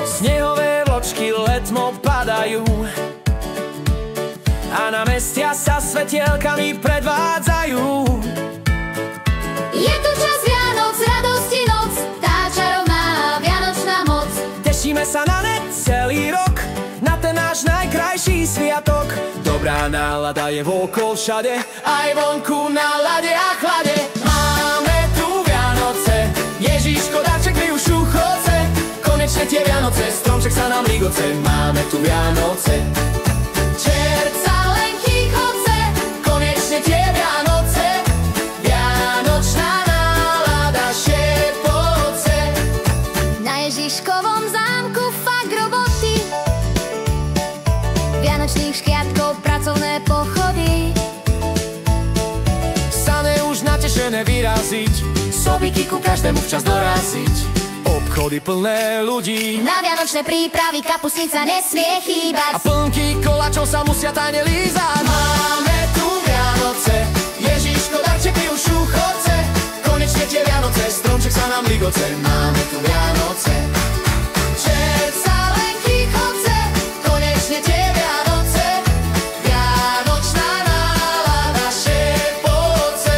Snehové vločky letmo padajú a na mestia sa svetielkami predvádzajú. Je tu čas Vianoc, radosti noc, tá čarovná vianočná moc. Tešíme sa na ne celý rok, na ten náš najkrajší sviatok. Dobrá nálada je vôkol všade, aj vonku na lade a chlade. Máme tu Vianoce, Ježiško darček mi už uchodce. Konečne tie Vianoce, stromček sa nám ligoce. Máme tu Vianoce, čerca len chichoce. Konečne tie Vianoce, vianočná nálada šepoce. Na Ježiškovom zámku fakt roboty, vianočných škiatkov pracovné pochody. Sane už natešené vyraziť, sobiky ku každému včas doraziť. Obchody plné ľudí, Na vianočné prípravy kapusnica nesmie chýbať. a plnky koláčov sa musia tajne lízať. Máme tu Vianoce, Ježiško darček mi už uchodce. Konečne tie Vianoce, stromček sa nám ligoce. Máme tu Vianoce, čerca len chichoce. Konečne tie Vianoce, vianočná nálada šepoce.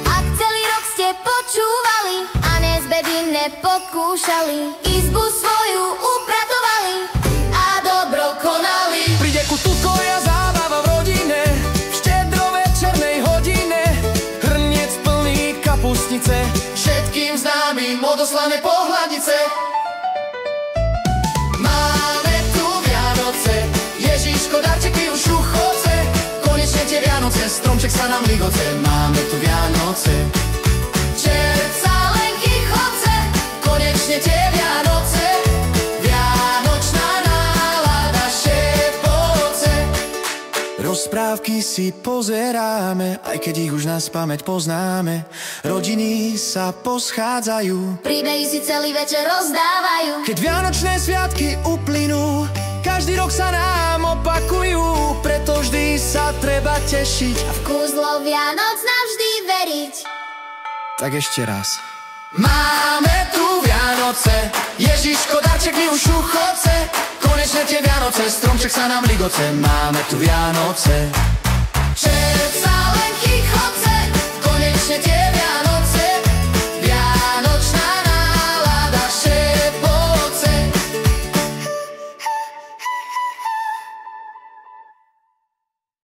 Ak celý rok ste počúvali a nezbedy nepokúšali, izbu svoju upratovali a dobro konali. Príde ku tukoja zábava v rodine, v štedrovečernej hodine. Hrniec plný kapustnice, všetkým známym odoslané pohľadnice. Máme tu Vianoce, Ježiško darček mi už uchodce. Konečne tie Vianoce, stromček sa nám ligoce. Máme tu Vianoce, čerca len chichoce. Konečne tie Vianoce, vianočná nálada šepoce. Rozprávky si pozeráme, aj keď ich už na spamäť poznáme. Rodiny sa poschádzajú, Príbehy si celý večer rozdávajú. keď vianočné sviatky uplynú. Každý rok sa nám opakujú, preto vždy sa treba tešiť. V kúzlo Vianoc navždy veriť. Tak ešte raz. Máme tu Vianoce, Ježiško darček mi už uchodce. Konečne tie Vianoce, stromček sa nám ligoce. Máme tu Vianoce,